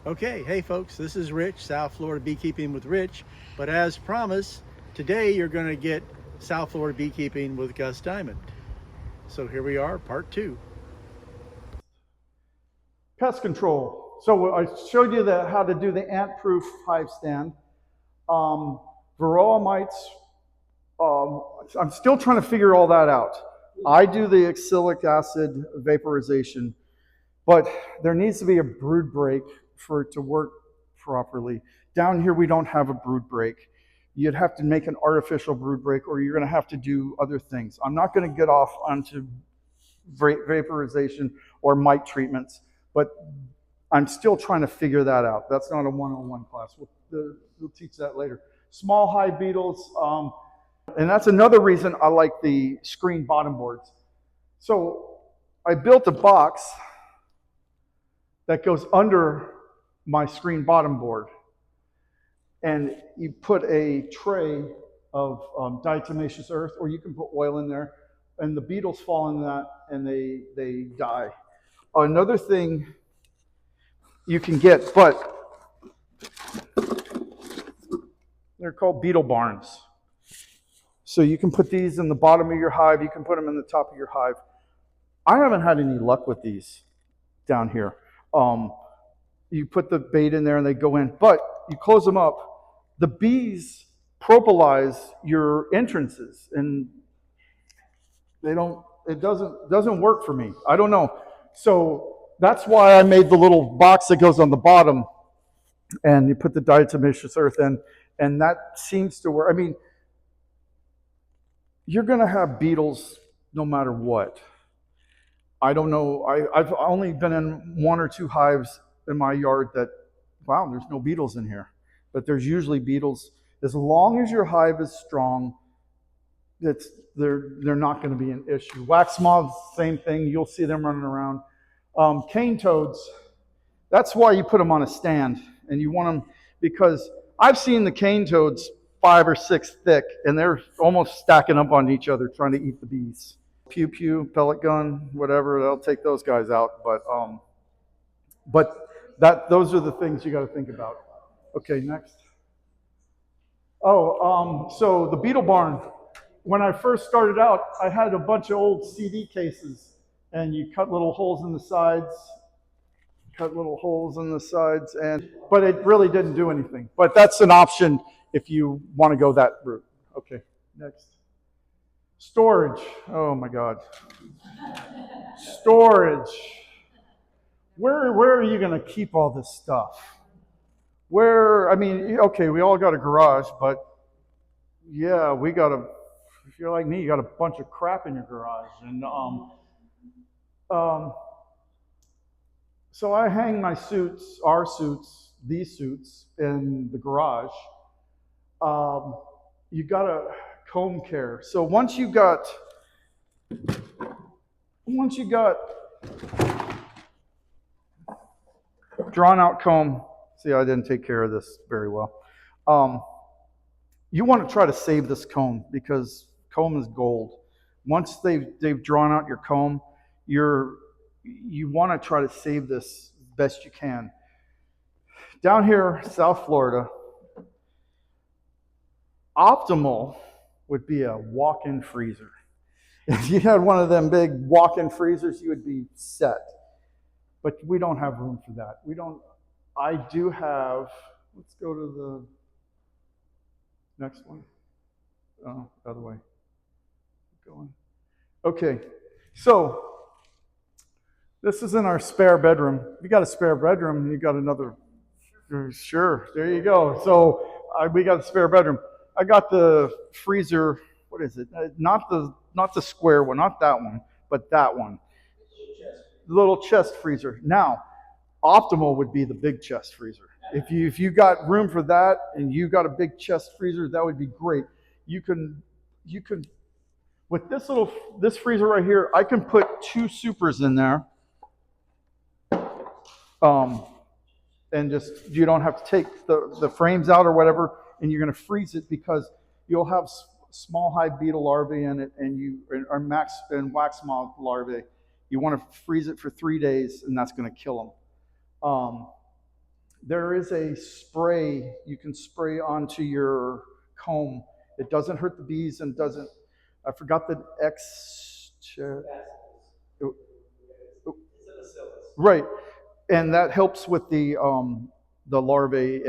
Okay, hey folks, this is Rich, South Florida Beekeeping with Rich. But as promised, today you're going to get South Florida Beekeeping with Gus Diamond. So here we are, part 2. Pest control. So I showed you how to do the ant-proof hive stand. Varroa mites, I'm still trying to figure all that out. I do the oxalic acid vaporization, but there needs to be a brood break for it to work properly. Down here, we don't have a brood break. You'd have to make an artificial brood break, or you're going to have to do other things. I'm not going to get off onto vaporization or mite treatments, but I'm still trying to figure that out. That's not a one-on-one class. We'll teach that later. Small hive beetles, and that's another reason I like the screen bottom boards. So I built a box that goes under my screen bottom board, and you put a tray of diatomaceous earth, or you can put oil in there, and the beetles fall in that and they die. Another thing you can get, but they're called beetle barns. So you can put these in the bottom of your hive, you can put them in the top of your hive. I haven't had any luck with these down here. You put the bait in there and they go in, but you close them up. The bees propolize your entrances, and it doesn't work for me. I don't know. So that's why I made the little box that goes on the bottom, and you put the diatomaceous earth in, and that seems to work. I mean, you're going to have beetles no matter what. I don't know. I've only been in 1 or 2 hives in my yard that, wow, there's no beetles in here. But there's usually beetles. As long as your hive is strong, they're not going to be an issue. Wax moths, same thing. You'll see them running around. Cane toads, that's why you put them on a stand. And you want them, because I've seen the cane toads 5 or 6 thick, and they're almost stacking up on each other trying to eat the bees. Pew pew, pellet gun, whatever, they'll take those guys out. But those are the things you got to think about. Okay, next. So the beetle barn. When I first started out, I had a bunch of old CD cases, and you cut little holes in the sides, but it really didn't do anything. But that's an option if you want to go that route. Okay, next. Storage. Oh my God. Storage. Where are you going to keep all this stuff? I mean, okay, we all got a garage, but yeah, if you're like me, you got a bunch of crap in your garage. And so I hang my suits, our suits, these suits in the garage. You got to comb care. So once you got drawn out comb, see, I didn't take care of this very well. You want to try to save this comb, because comb is gold. Once they've drawn out your comb, you want to try to save this best you can. Down here, South Florida, optimal would be a walk-in freezer. If you had one of them big walk-in freezers, you would be set. But we don't have room for that. I do have, let's go to the next one. Oh, the other way. Keep going. Okay, so this is in our spare bedroom. If you got a spare bedroom, you got another, sure, there you go. So we got a spare bedroom. I got the freezer, what is it? Not the square one, not that one, but that one. The little chest freezer. Now, optimal would be the big chest freezer. If you got room for that and you got a big chest freezer, that would be great. You can with this freezer right here, I can put 2 supers in there. And just, you don't have to take the frames out or whatever, and you're going to freeze it, because you'll have small hive beetle larvae in it, and wax moth larvae. You want to freeze it for 3 days, and that's going to kill them. there is a spray you can spray onto your comb. It doesn't hurt the bees and doesn't, I forgot the right. And that helps with the larvae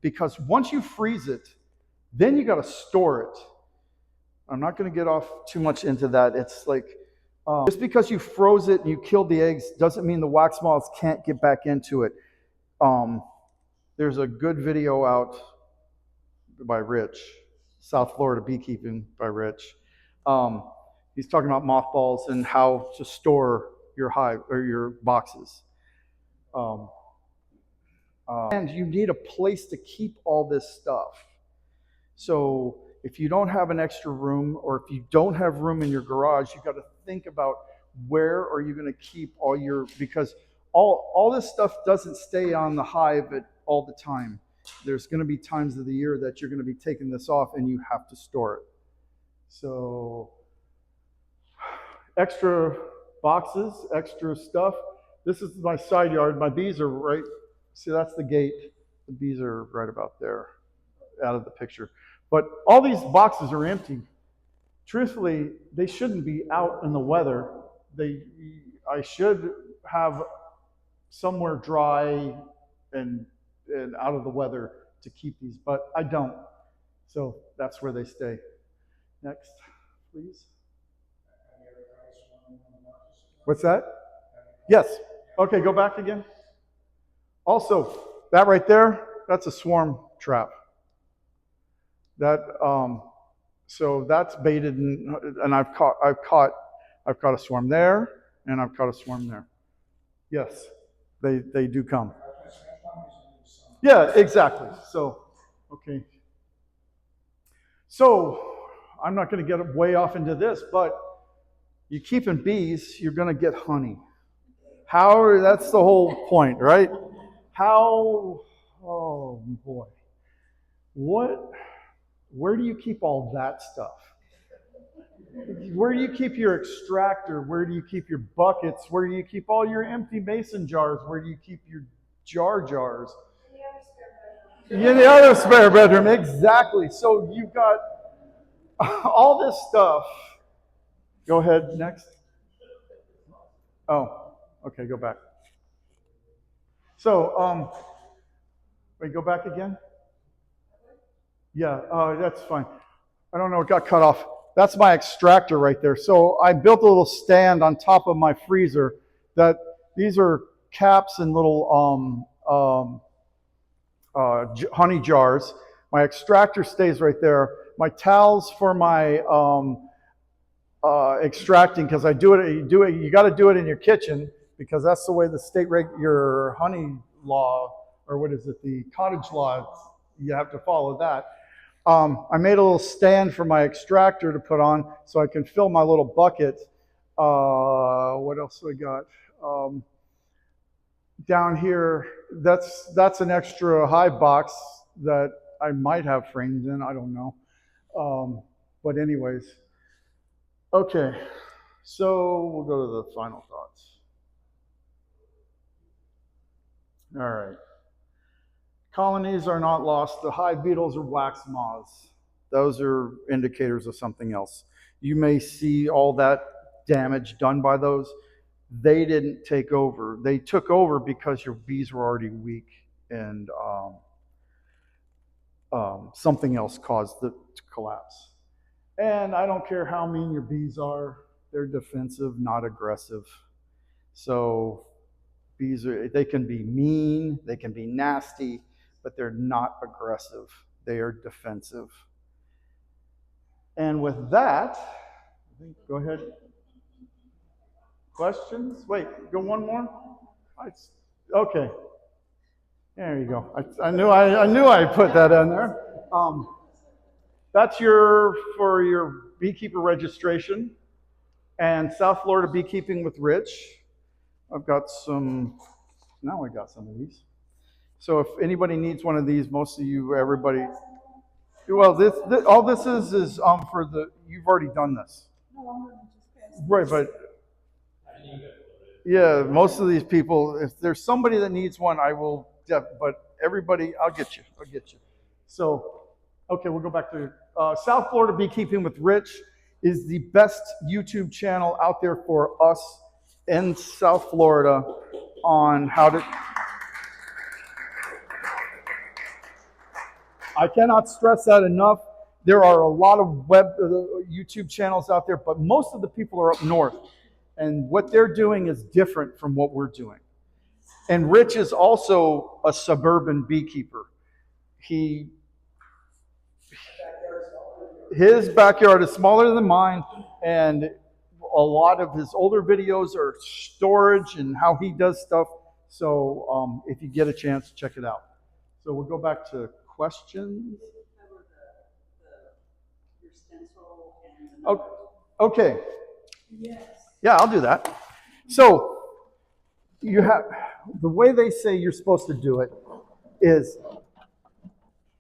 because once you freeze it, then you got to store it. I'm not going to get off too much into that. It's like just because you froze it and you killed the eggs doesn't mean the wax moths can't get back into it. There's a good video out by Rich, South Florida Beekeeping by Rich. He's talking about mothballs and how to store your hive or your boxes. And you need a place to keep all this stuff. So if you don't have an extra room, or if you don't have room in your garage, you got to think about where are you going to keep all your, because all this stuff doesn't stay on the hive all the time. There's going to be times of the year that you're going to be taking this off and you have to store it. So extra boxes, extra stuff. This is my side yard. My bees are right, see that's the gate. The bees are right about there, out of the picture. But all these boxes are empty. Truthfully, they shouldn't be out in the weather. I should have somewhere dry and out of the weather to keep these, but I don't. So that's where they stay. Next, please. What's that? Yes. Okay, go back again. Also, that right there, that's a swarm trap. That so that's baited, and I've caught a swarm there, and I've caught a swarm there. Yes, they do come. Yeah, exactly. So, okay. So I'm not going to get way off into this, but you keeping bees, you're going to get honey. How? That's the whole point, right? How? Oh boy, what? Where do you keep all that stuff? Where do you keep your extractor? Where do you keep your buckets? Where do you keep all your empty mason jars? Where do you keep your jars? In the other spare bedroom, exactly. So you've got all this stuff. Go ahead, next. Oh, okay, go back. So, wait, go back again? Yeah, that's fine. I don't know, it got cut off. That's my extractor right there. So I built a little stand on top of my freezer that these are caps and little honey jars. My extractor stays right there. My towels for my extracting, because you got to do it in your kitchen, because that's the way the state your honey law, or what is it, the cottage law, you have to follow that. I made a little stand for my extractor to put on so I can fill my little bucket. What else do I got? Down here, that's an extra hive box that I might have framed in, I don't know. But anyways, okay, so we'll go to the final thoughts. All right. Colonies are not lost. The hive beetles are wax moths. Those are indicators of something else. You may see all that damage done by those. They didn't take over. They took over because your bees were already weak, and something else caused it to collapse. And I don't care how mean your bees are, they're defensive, not aggressive. So bees they can be mean, they can be nasty, but they're not aggressive. They are defensive. And with that, go ahead. Questions? Wait, go one more? Okay. There you go. I knew I put that in there. That's for your beekeeper registration and South Florida Beekeeping with Rich. I've got some, now I got some of these. So if anybody needs one of these, most of you, everybody, well, all this is for you've already done this. Right, but yeah, most of these people, if there's somebody that needs one, I will but everybody, I'll get you. So, okay, we'll go back to South Florida Beekeeping with Rich is the best YouTube channel out there for us in South Florida on how to. I cannot stress that enough. There are a lot of YouTube channels out there, but most of the people are up north. And what they're doing is different from what we're doing. And Rich is also a suburban beekeeper. His backyard is smaller than mine, and a lot of his older videos are storage and how he does stuff. So if you get a chance, check it out. So we'll go back to questions. Your stencil and okay. Yes. Yeah, I'll do that. So you have the way they say you're supposed to do it is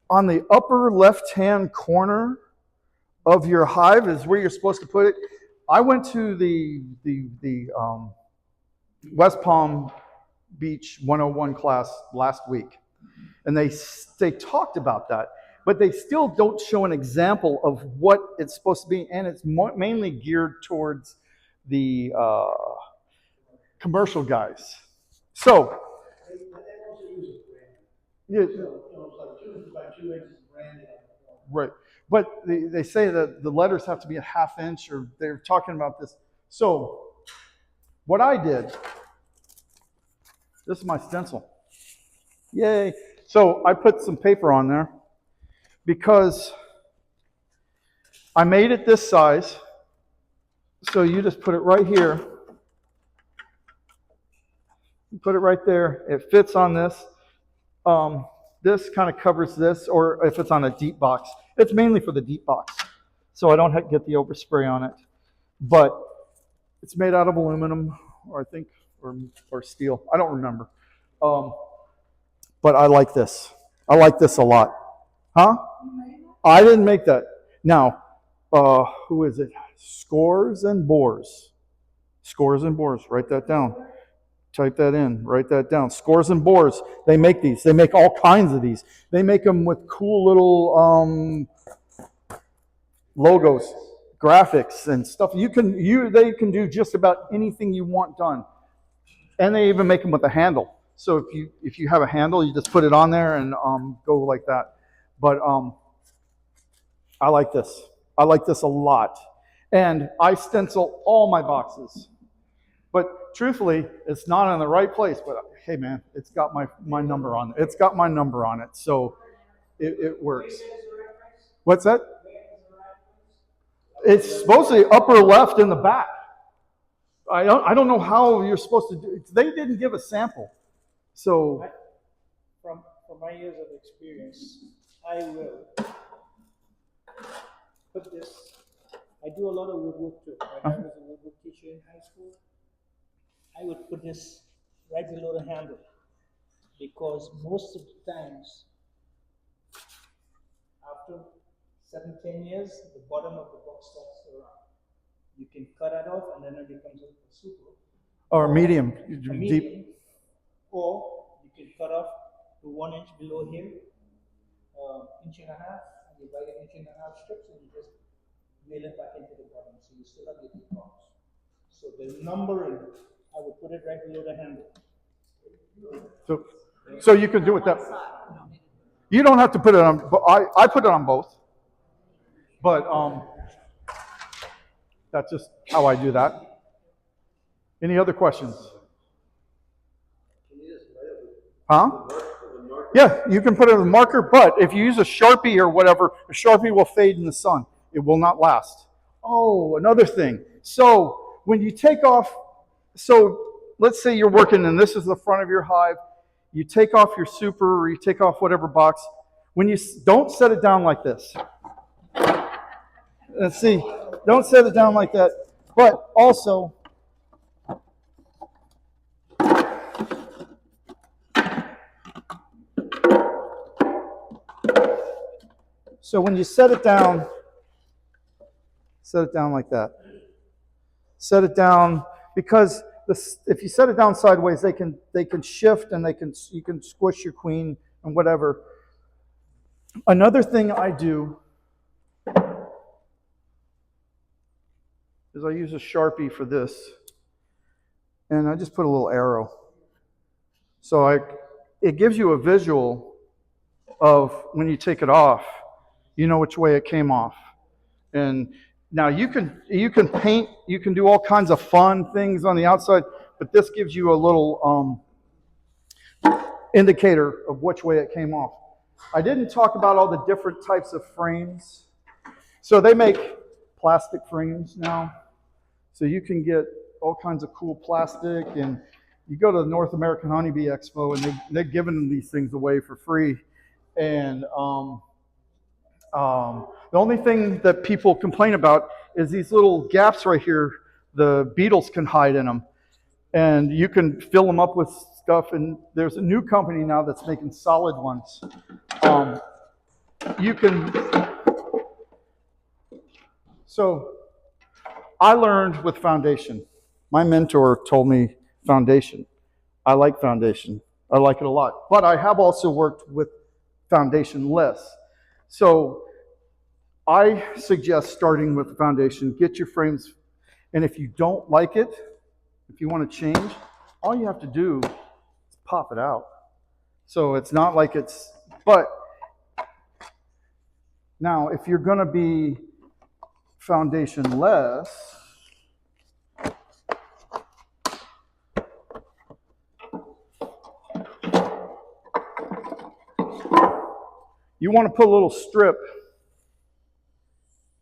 on the upper left-hand corner of your hive is where you're supposed to put it. I went to the West Palm Beach 101 class last week, and they talked about that, but they still don't show an example of what it's supposed to be, and it's mainly geared towards the commercial guys. So, yeah, right. But they say that the letters have to be a ½ inch, or they're talking about this. So, what I did, this is my stencil. Yay. So, I put some paper on there because I made it this size. So, you just put it right here. You put it right there. It fits on this. This kind of covers this, or if it's on a deep box. It's mainly for the deep box, so I don't have to get the overspray on it. But it's made out of aluminum, or I think, or steel. I don't remember. But I like this. I like this a lot. Huh? I didn't make that. Now, who is it? Scores and Bores. Scores and Bores. Write that down. Type that in, write that down. Scores and Bores, they make these. They make all kinds of these. They make them with cool little logos, graphics, and stuff. They can do just about anything you want done. And they even make them with a handle. So if you have a handle, you just put it on there and go like that. But I like this. I like this a lot. And I stencil all my boxes. But truthfully, it's not in the right place. But hey, man, it's got my number on it. It's got my number on it, so it works. What's that? It's supposedly upper left in the back. I don't know how you're supposed to do it. They didn't give a sample, so. From my years of experience, I will put this. I do a lot of woodwork too. When I was a woodwork teacher in high school, I would put this right below the handle, because most of the times, after 7-10 years, the bottom of the box starts to rot. You can cut it off, and then it becomes a super. Or medium, deep. Or you can cut off to 1 inch below here, 1.5 inches, and you buy an 1.5 inch strips, and you just nail it back into the bottom, so you still have your deep box. So the numbering, I would put it right below the handle. So you can do it that. You don't have to put it on. I put it on both. But that's just how I do that. Any other questions? Huh? Yeah, you can put it with a marker, but if you use a Sharpie or whatever, a Sharpie will fade in the sun. It will not last. Oh, another thing. So when you take off, so let's say you're working and this is the front of your hive. You take off your super, or you take off whatever box. When you don't set it down like this. Let's see. Don't set it down like that. But also, so when you set it down like that. Set it down, because if you set it down sideways, they can shift, and you can squish your queen and whatever. Another thing I do is I use a Sharpie for this, and I just put a little arrow. So it gives you a visual of when you take it off, you know which way it came off. And now you can paint, you can do all kinds of fun things on the outside, but this gives you a little indicator of which way it came off. I didn't talk about all the different types of frames. So they make plastic frames now. So you can get all kinds of cool plastic, and you go to the North American Honeybee Expo, and they're giving these things away for free. And the only thing that people complain about is these little gaps right here. The beetles can hide in them, and you can fill them up with stuff. And there's a new company now that's making solid ones. So I learned with foundation. My mentor told me foundation. I like foundation. I like it a lot. But I have also worked with foundation less. So I suggest starting with the foundation. Get your frames, and if you don't like it, if you want to change, all you have to do is pop it out. So it's not like it's, but now if you're going to be foundation less, you want to put a little strip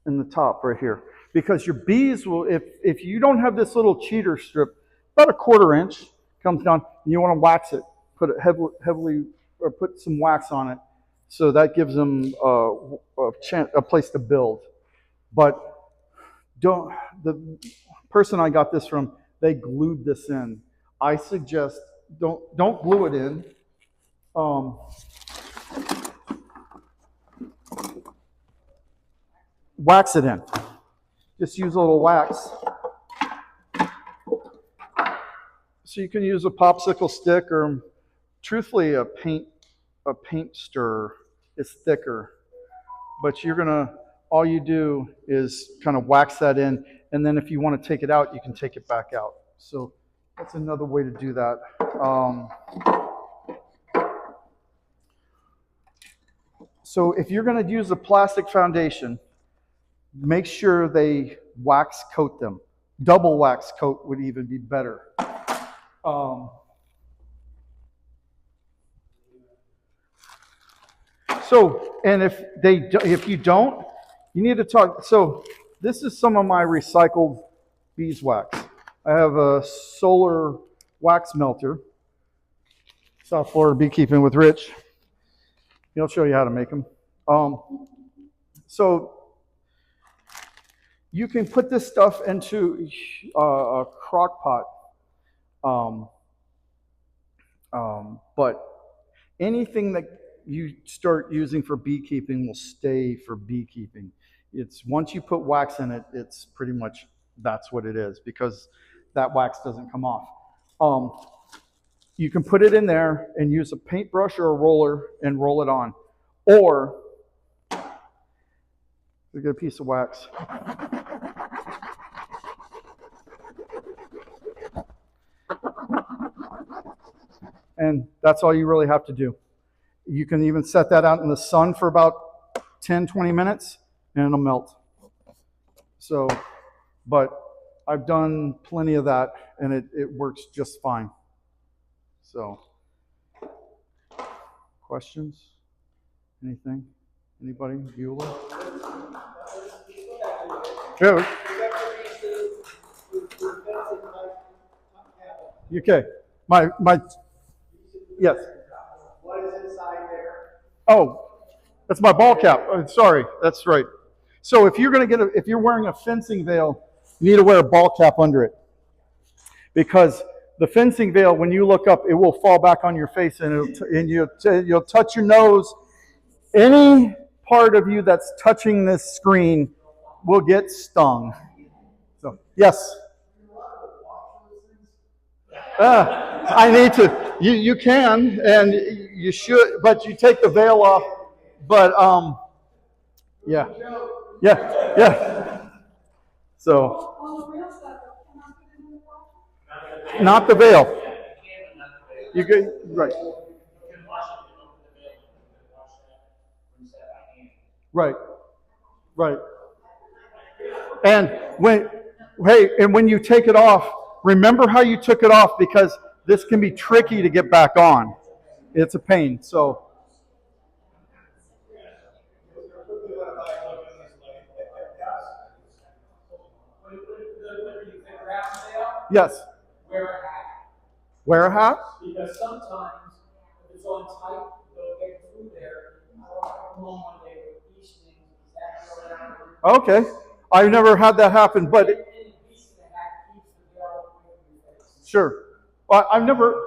in the top right here, because your bees will, if you don't have this little cheater strip, about a 1/4 inch comes down, and you want to wax it, put it heavily, or put some wax on it, so that gives them a place to build. But the person I got this from, they glued this in. I suggest don't glue it in. Wax it in. Just use a little wax. So you can use a popsicle stick, or truthfully a paint stirrer is thicker. But all you do is kind of wax that in, and then if you want to take it out, you can take it back out. So that's another way to do that. So if you're going to use a plastic foundation, make sure they wax coat them. Double wax coat would even be better. And if you don't, you need to talk. So this is some of my recycled beeswax. I have a solar wax melter. South Florida Beekeeping with Rich. He'll show you how to make them. So you can put this stuff into a crock pot. But anything that you start using for beekeeping will stay for beekeeping. It's once you put wax in it, it's pretty much that's what it is, because that wax doesn't come off. You can put it in there and use a paintbrush or a roller and roll it on. Or we get a piece of wax. And that's all you really have to do. You can even set that out in the sun for about 10, 20 minutes, and it'll melt. So, but I've done plenty of that, and it works just fine. So, questions? Anything? Anybody? Beulah? Yeah. Okay. Yes. What is inside there? Oh, that's my ball cap. Sorry, that's right. So if you're if you're wearing a fencing veil, you need to wear a ball cap under it, because the fencing veil, when you look up, it will fall back on your face, and you'll touch your nose. Any part of you that's touching this screen will get stung. So yes. I need to. You can and you should, but you take the veil off. But yeah, yeah, yeah. So not the veil. You good? Right. Right. Right. And when you take it off, remember how you took it off, because this can be tricky to get back on. It's a pain. So yes. Wear a hat? Because sometimes if it's on tight, they'll get through there. I don't know when they were these things exactly around. Okay. I've never had that happen, but sure. Well,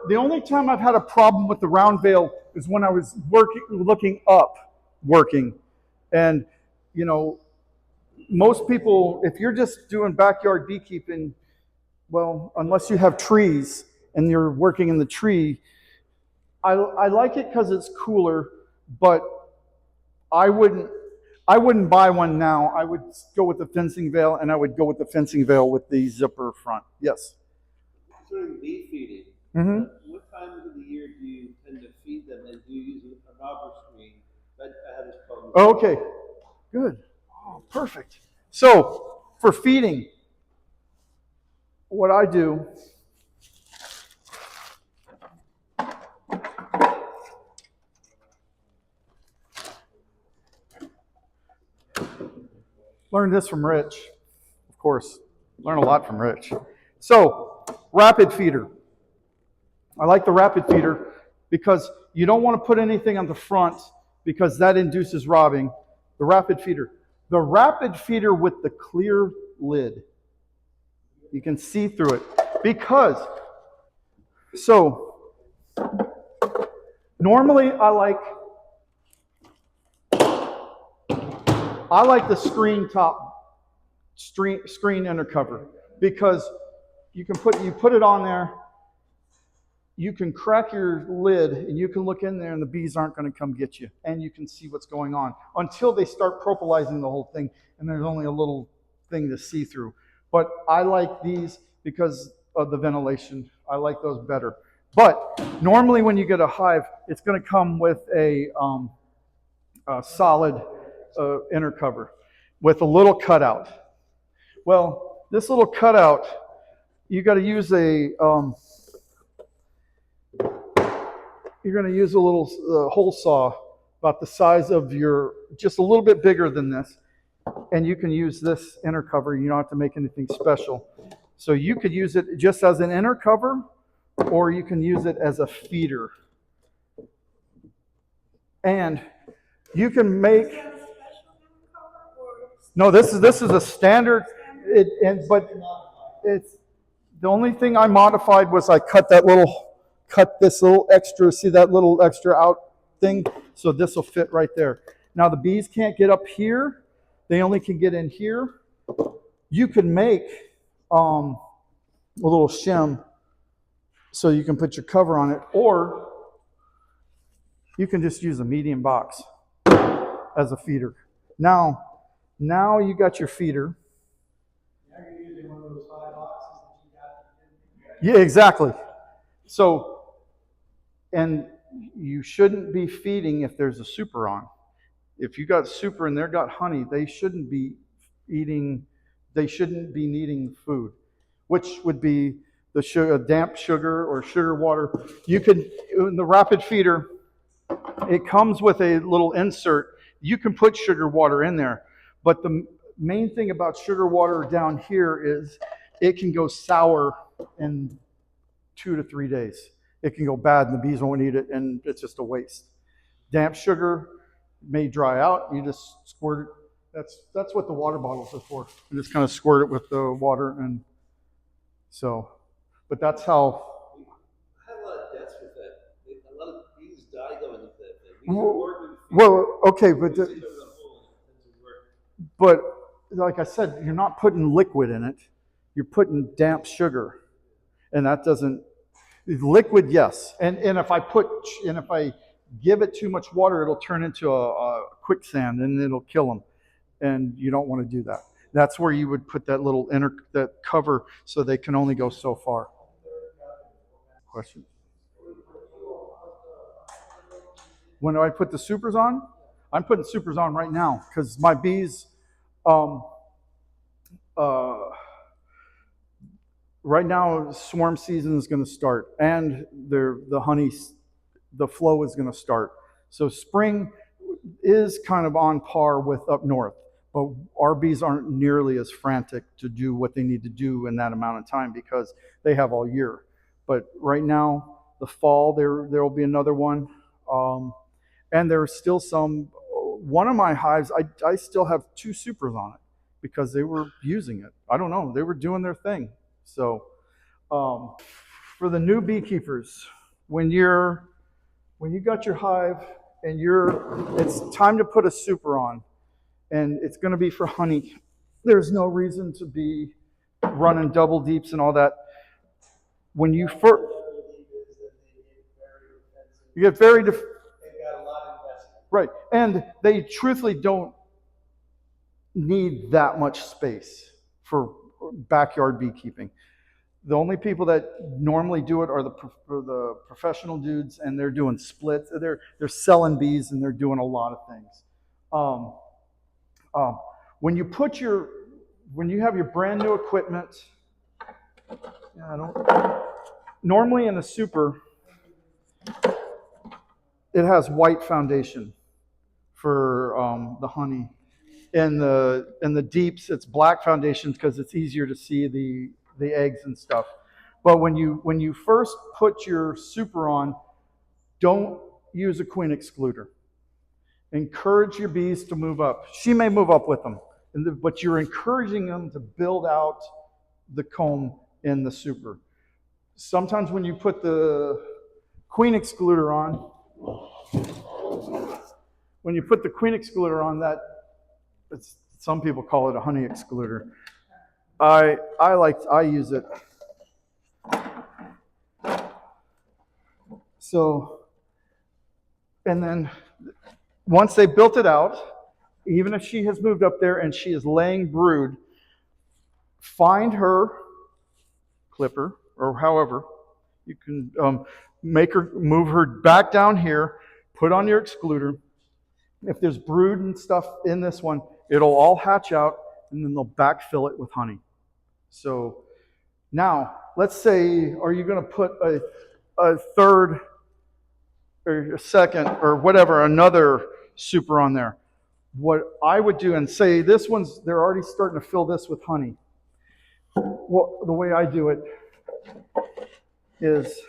the only time I've had a problem with the round veil is when I was looking up, and most people, if you're just doing backyard beekeeping, well, unless you have trees and you're working in the tree, I like it because it's cooler, but I wouldn't buy one now. I would go with the fencing veil, and I would go with the fencing veil with the zipper front. Yes. During bee feeding, what times of the year do you tend to feed them, and do you use a knobber screen? I have this problem. Okay, good. Oh, perfect. So for feeding, what I do, learned this from Rich, of course. Learn a lot from Rich. So, rapid feeder. I like the rapid feeder because you don't want to put anything on the front because that induces robbing. The rapid feeder. The rapid feeder with the clear lid. You can see through it. Because, so, normally I like the screen intercover, because you put it on there, you can crack your lid and you can look in there and the bees aren't going to come get you, and you can see what's going on until they start propylizing the whole thing and there's only a little thing to see through. But I like these because of the ventilation. I like those better. But normally when you get a hive, it's going to come with a solid inner cover with a little cutout. Well, this little cutout, you got to use you're going to use a little hole saw about the size of just a little bit bigger than this, and you can use this inner cover. You don't have to make anything special. So you could use it just as an inner cover, or you can use it as a feeder. And you can make. No, this is a standard. But it's the only thing I modified was I cut this little extra. See that little extra out thing? So this will fit right there. Now the bees can't get up here; they only can get in here. You can make a little shim so you can put your cover on it, or you can just use a medium box as a feeder. Now you got your feeder. Now you're using one of those 5 boxes that you got. Yeah, exactly. So, and you shouldn't be feeding if there's a super on. If you got super and they've got honey, they shouldn't be needing food, which would be the sugar, damp sugar or sugar water. You can, in the rapid feeder, it comes with a little insert. You can put sugar water in there, but the main thing about sugar water down here is it can go sour in 2 to 3 days. It can go bad and the bees won't eat it, and it's just a waste. Damp sugar may dry out. You just squirt it. That's what the water bottles are for. You just kind of squirt it with the water, and so. But that's how. I have a lot of deaths with that. A lot of bees die going with that thing. Well, okay, but like I said, you're not putting liquid in it. You're putting damp sugar, and that doesn't. Liquid, yes. And if I give it too much water, it'll turn into a quicksand and it'll kill them. And you don't want to do that. That's where you would put that little that cover so they can only go so far. Question. When do I put the supers on? I'm putting supers on right now because my bees, right now swarm season is going to start, and the honey, the flow is going to start. So spring is kind of on par with up north, but our bees aren't nearly as frantic to do what they need to do in that amount of time because they have all year. But right now, the fall, there will be another one. And there's still some, one of my hives, I still have 2 supers on it because they were using it. I don't know, they were doing their thing. So for the new beekeepers, when you got your hive and it's time to put a super on, and it's going to be for honey, there's no reason to be running double deeps and all that. When you first, you get very right, and they truthfully don't need that much space for backyard beekeeping. The only people that normally do it are the professional dudes, and they're doing splits. They're selling bees, and they're doing a lot of things. When you have your brand new equipment, normally in a super, it has white foundation for the honey. In the deeps, it's black foundations because it's easier to see the eggs and stuff. But when you first put your super on, don't use a queen excluder. Encourage your bees to move up. She may move up with them, but you're encouraging them to build out the comb in the super. Sometimes when you put the queen excluder on, some people call it a honey excluder. I use it. So, and then once they built it out, even if she has moved up there and she is laying brood, find her clipper, or however, you can move her back down here, put on your excluder. If there's brood and stuff in this one, it'll all hatch out, and then they'll backfill it with honey. So now, let's say, are you going to put a third or a second or whatever, another super on there? What I would do, and say they're already starting to fill this with honey. Well, the way I do it is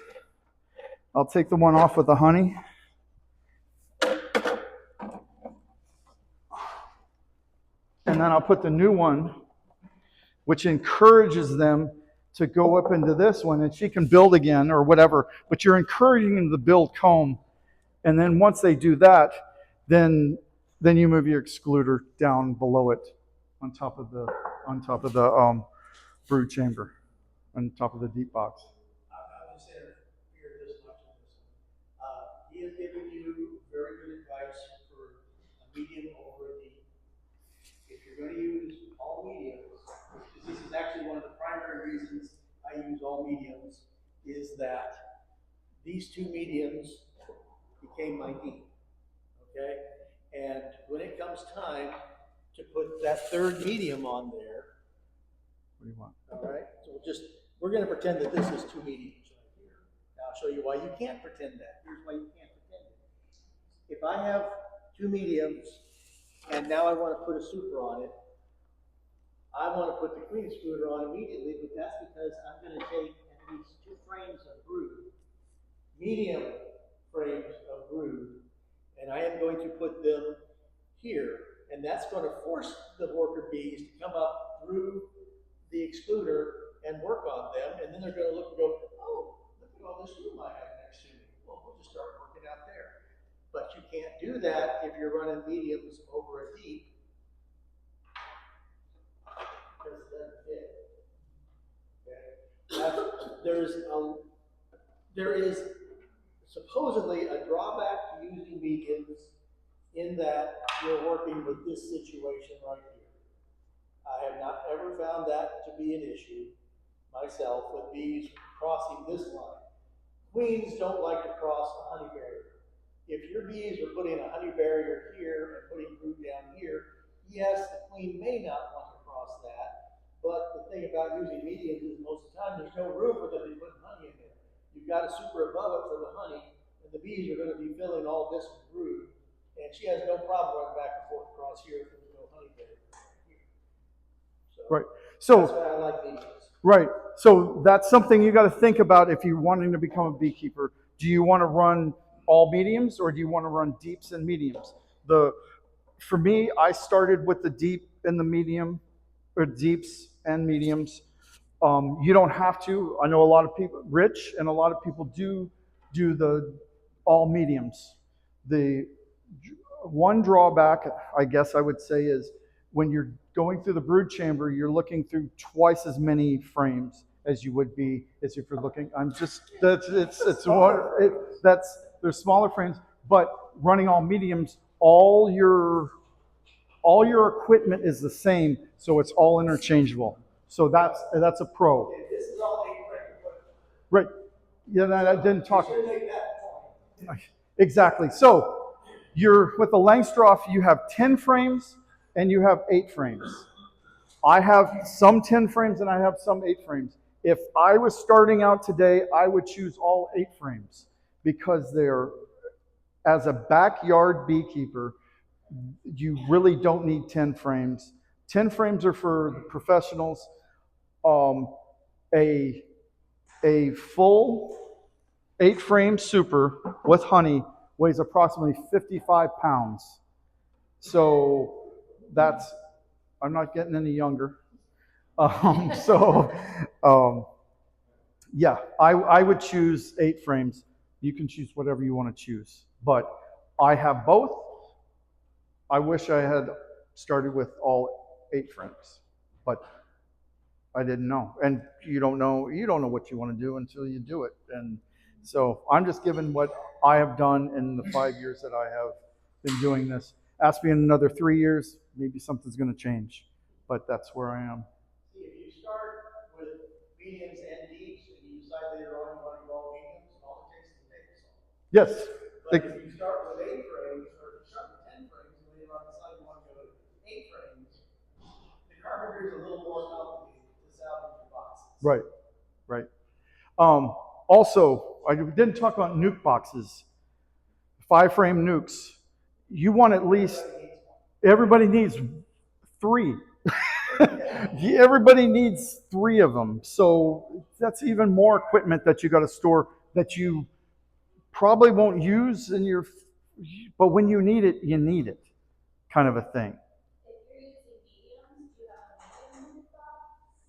I'll take the one off with the honey. And then I'll put the new one, which encourages them to go up into this one, and she can build again or whatever, but you're encouraging them to build comb. And then once they do that, then you move your excluder down below it on top of the brood chamber, on top of the deep box. I'll just interfere this much on this one. He has given you very good advice for a medium over a deep. If you're going to use all mediums, this is actually one of the primary reasons I use all mediums, is that these 2 mediums became my deep. Okay? And when it comes time to put that 3rd medium on there, What do you want? all right, so we're going to pretend that this is 2 mediums right here. Now I'll show you why you can't pretend that. Here's why you can't pretend it. If I have 2 mediums and now I want to put a super on it, I want to put the queen excluder on immediately, but that's because I'm going to take these 2 frames of brood, medium frames of brood, and I am going to put them here, and that's going to force the worker bees to come up through the excluder and work on them, and then they're going to look and go, oh, look at all this room I have next to me. Well, we'll just start working out there. But you can't do that if you're running mediums over a deep, because it doesn't fit. Okay? there is supposedly a drawback to using mediums in that you're working with this situation right here. I have not ever found that to be an issue myself with bees crossing this line. Queens don't like to cross a honey barrier. If your bees are putting a honey barrier here and putting brood down here, yes, the queen may not want to cross that, but the thing about using mediums is most of the time there's no room for them to be putting honey in there. You've got to super above it for the honey, and the bees are going to be filling all this with brood, and she has no problem running back and forth across here if there's no honey barrier here. So, Right. So that's why I like mediums. right. So that's something you got to think about if you're wanting to become a beekeeper. Do you want to run all mediums or do you want to run deeps and mediums? For me, I started with the deep and the medium, or deeps and mediums. You don't have to. I know a lot of people, Rich, and a lot of people do the all mediums. The one drawback, I guess I would say, is when you're going through the brood chamber, you're looking through twice as many frames as you would be as if you're looking. There's smaller frames, but running all mediums, all your equipment is the same, so it's all interchangeable. So that's a pro. This is all 8 frame. Right. Yeah, I didn't talk. You should make that point. Exactly. So with the Langstroth, you have 10 frames and you have 8 frames. I have some 10 frames and I have some 8 frames. If I was starting out today, I would choose all 8 frames because as a backyard beekeeper, you really don't need 10 frames. 10 frames are for the professionals. A full 8 frame super with honey weighs approximately 55 pounds. So I'm not getting any younger. Yeah, I would choose 8 frames. You can choose whatever you want to choose. But I have both. I wish I had started with all 8 frames, but I didn't know. And you don't know what you want to do until you do it. And so I'm just giving what I have done in the 5 years that I have been doing this. Ask me in another 3 years, maybe something's going to change. But that's where I am. See, if you start with mediums and deeps and you decide later on you want to go all mediums, all it takes is a take salt. Yes. But if you start with 8 frames, or if you start with 10 frames, and later on decide you want to go to 8 frames, the carpenter is a little more complicated to salvage your boxes. Right. Also, I didn't talk about nuke boxes. 5 frame nukes. You want at least, everybody needs 3. Everybody needs 3 of them. So that's even more equipment that you got to store that you probably won't use but when you need it, kind of a thing. If you're using mediums, do you have a medium nuke box?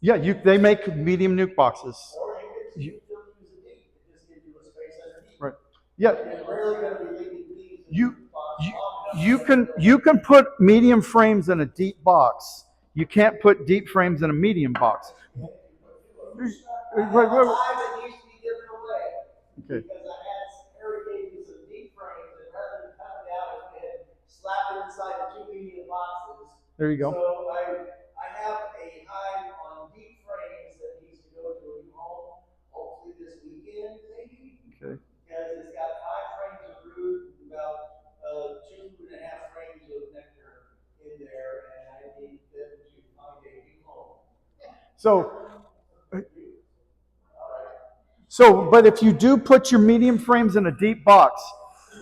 Yeah, they make medium nuke boxes. Or you can still use a deep. It just gives you a space underneath. Right. Yeah. You're rarely going to be leaving bees in You- the box long enough. You can put medium frames in a deep box. You can't put deep frames in a medium box. I have a hive that used to be given away. Okay. Because I had irrigated some deep frames, and rather than cut it out, I had slapped it inside the 2 medium boxes. There you go. So I have a hive on deep frames that needs to go to a new home, hopefully this weekend, maybe. Okay. Because it's got 5 frames of brood, and about 2.5 frames of nectar in there, and I need them to find a new home. But if you do put your medium frames in a deep box,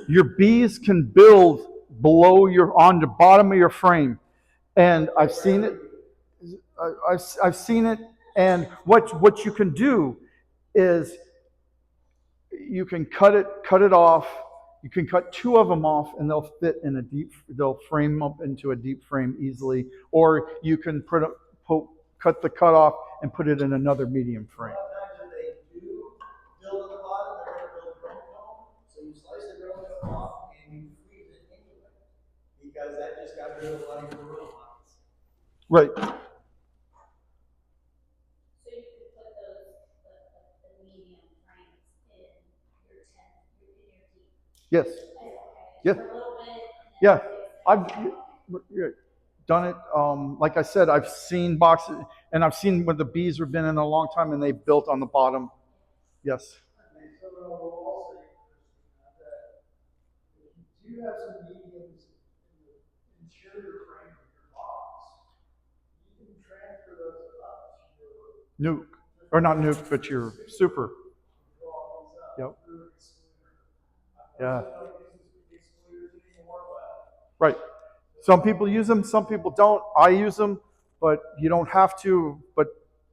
your bees can build on the bottom of your frame. And I've seen it. I've seen it. And what you can do is you can cut it off. You can cut 2 of them off, and they'll fit in they'll frame up into a deep frame easily. Or you can cut the cut off and put it in another medium frame. A lot of times if they do build at the bottom, they're going to build chromosome. So you slice the chromosome off and you freeze it anyway. Because that just got rid of a lot of your real ones. Right. So you could put those, the medium frames in Yes. Yeah. For a little bit. Yeah. I've done it. Like I said, I've seen boxes, and I've seen where the bees have been in a long time, and they built on the bottom. Yes. Do you have some mediums in the interior frame of your box? You can transfer those up to your Nuke. Or not nuke, but your super. Yep. Yeah. Right. Some people use them, some people don't. I use them, but you don't have to. But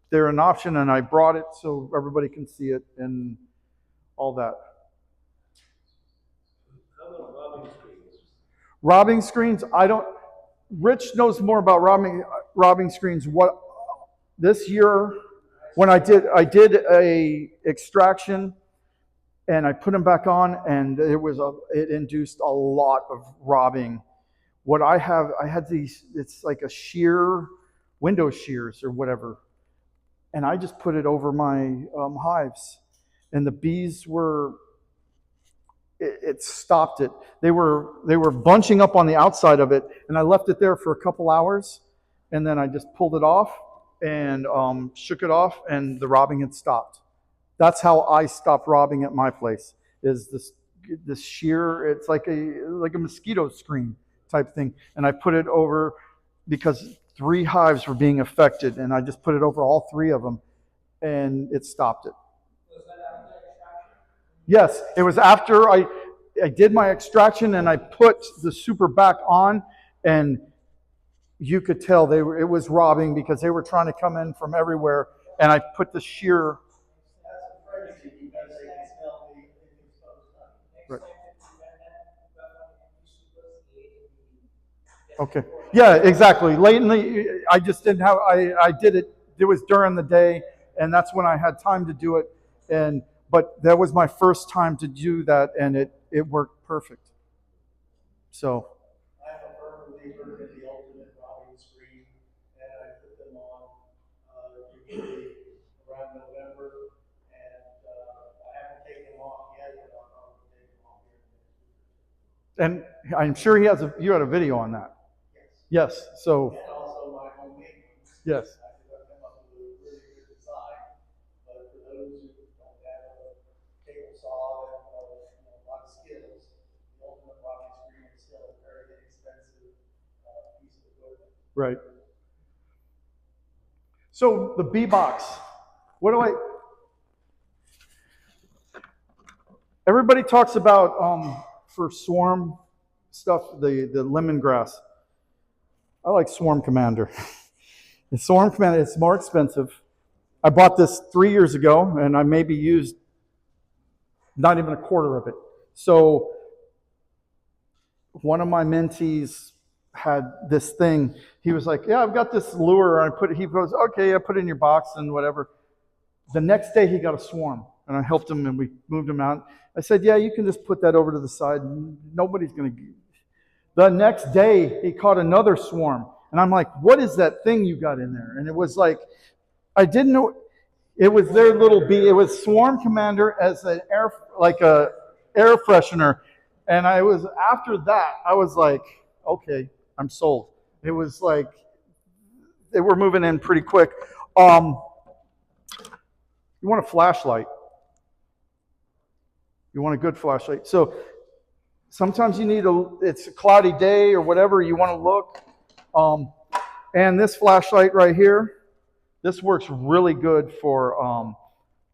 they're an option, and I brought it so everybody can see it and all that. How about robbing screens? Robbing screens, I don't. Rich knows more about robbing screens. What this year, when I did a extraction, and I put them back on, and it induced a lot of robbing. What I had these. It's like a shear, window shears or whatever, and I just put it over my hives, and the bees were. It stopped it. They were bunching up on the outside of it, and I left it there for a couple hours, and then I just pulled it off and shook it off, and the robbing had stopped. That's how I stopped robbing at my place. Is this sheer? It's like a mosquito screen type thing, and I put it over because 3 hives were being affected, and I just put it over all 3 of them, and it stopped it. Yes, it was after I did my extraction and I put the super back on, and you could tell it was robbing because they were trying to come in from everywhere, and I put the shear. Right. Okay. Yeah, exactly. Lately, I just didn't have. I did it. It was during the day, and that's when I had time to do it, But that was my first time to do that, and it worked perfect. So. I'm a firm believer in the ultimate robbing screen, and I put them on usually around November, and I haven't taken them off yet, but I'll probably take them off here. And I'm sure you had a video on that. Yes. Yes. So. And also my homemade ones. Yes. I could hook them up with a really good design, but for those who don't have a table saw and a lot of skills, the ultimate robbing screen is still a very inexpensive piece of equipment. Right. So the bee box. Everybody talks about for swarm stuff the lemongrass. I like Swarm Commander. The Swarm Commander, it's more expensive. I bought this 3 years ago, and I maybe used not even a quarter of it. So one of my mentees had this thing. He was like, "Yeah, I've got this lure." He goes, "Okay, I put it in your box and whatever." The next day, he got a swarm, and I helped him, and we moved him out. I said, "Yeah, you can just put that over to the side. Nobody's going to." The next day, he caught another swarm. And I'm like, "What is that thing you got in there?" And it was like, I didn't know. It was their little bee. It was Swarm Commander as an air freshener. And after that, I was like, okay, I'm sold. It was like, they were moving in pretty quick. You want a flashlight. You want a good flashlight. So sometimes you need it's a cloudy day or whatever, you want to look. And this flashlight right here, this works really good for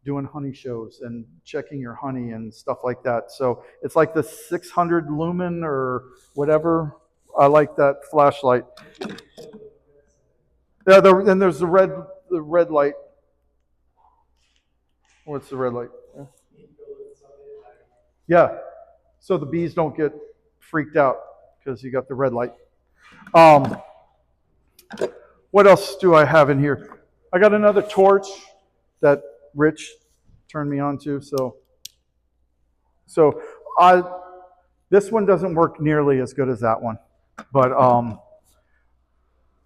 doing honey shows and checking your honey and stuff like that. So it's like the 600 lumen or whatever. I like that flashlight. Yeah, then there's the red light. What's the red light? Yeah. So the bees don't get freaked out because you got the red light. What else do I have in here? I got another torch that Rich turned me on to. So this one doesn't work nearly as good as that one. But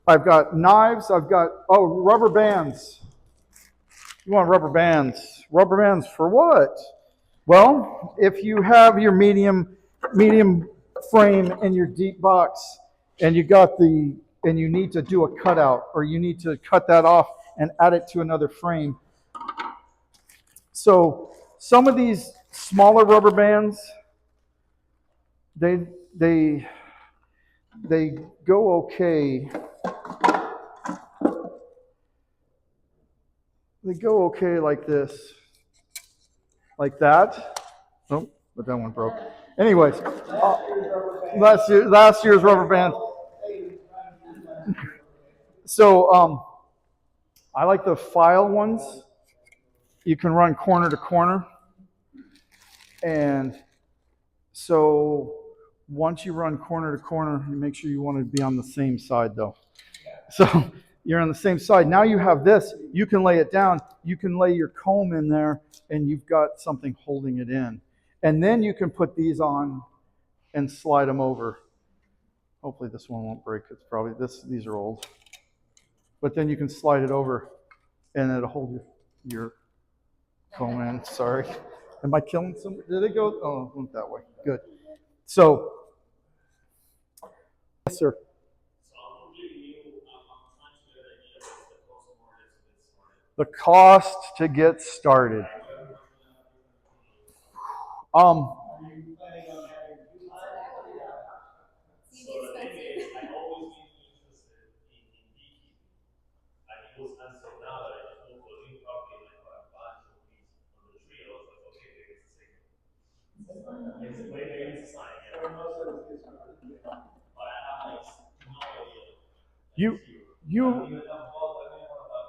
I've got knives. I've got, rubber bands. You want rubber bands. Rubber bands for what? Well, if you have your medium medium frame in your deep box, and you need to do a cutout, or you need to cut that off and add it to another frame. So some of these smaller rubber bands, they go okay. They go okay like this, like that. Oh, but that one broke. Anyways, last year's rubber band. So I like the file ones. You can run corner to corner, and so once you run corner to corner, you make sure you want to be on the same side though. So you're on the same side. Now you have this. You can lay it down. You can lay your comb in there, and you've got something holding it in. And then you can put these on and slide them over. Hopefully this one won't break. It's probably these are old. But then you can slide it over, and it'll hold your comb in. Sorry. Am I killing some? Did it go? Oh, it went that way. Good. So, yes, sir. The cost to get started.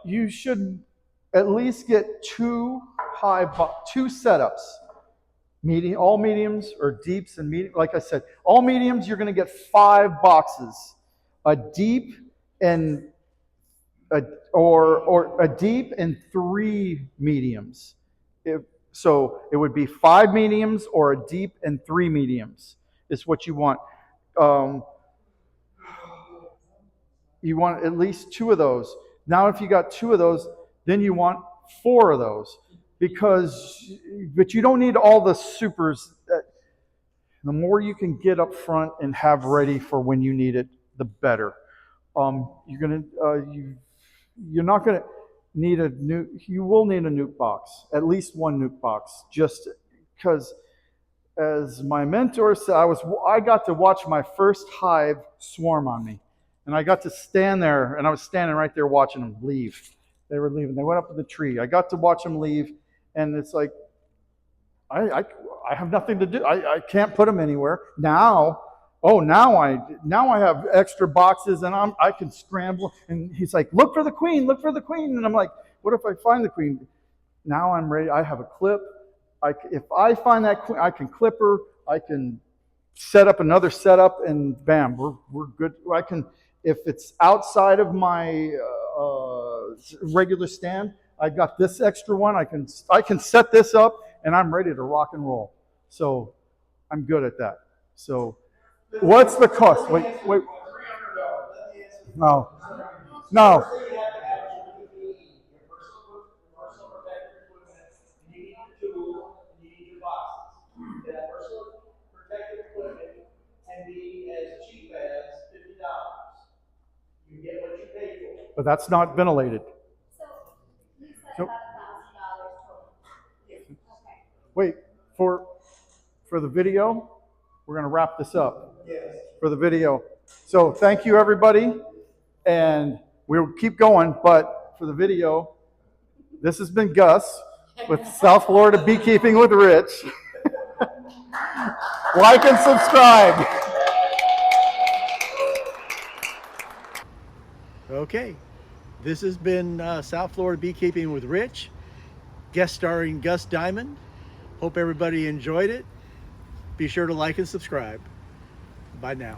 You should at least get two setups. All mediums or deeps and medium. Like I said, all mediums you're going to get 5 boxes. A deep and or a deep and 3 mediums. So it would be 5 mediums or a deep and 3 mediums is what you want. You want at least 2 of those. Now, if you got 2 of those, then you want 4 of those, but you don't need all the supers. The more you can get up front and have ready for when you need it, the better. You're not gonna need you will need a nuke box, at least 1 nuke box, just because, as my mentor said, I got to watch my first hive swarm on me. And I got to stand there, and I was standing right there watching them leave. They were leaving. They went up to the tree. I got to watch them leave, and it's like, I have nothing to do. I can't put them anywhere. Now I have extra boxes, and I can scramble. And he's like, look for the queen, look for the queen. And I'm like, what if I find the queen? Now I'm ready. I have a clip. If I find that queen, I can clip her. I can set up another setup, and bam, we're good. If it's outside of my regular stand, I got this extra one. I can set this up, and I'm ready to rock and roll. So I'm good at that. So what's the cost? Wait. No. But that's not ventilated. So you said about $1,000 total. Okay. Wait, for the video, we're going to wrap this up. Yes. For the video. So thank you, everybody. And we'll keep going, but for the video, this has been Gus with South Florida Beekeeping with Rich. Like and subscribe. Okay, this has been South Florida Beekeeping with Rich, guest starring Gus Diamond. Hope everybody enjoyed it. Be sure to like and subscribe. Bye now.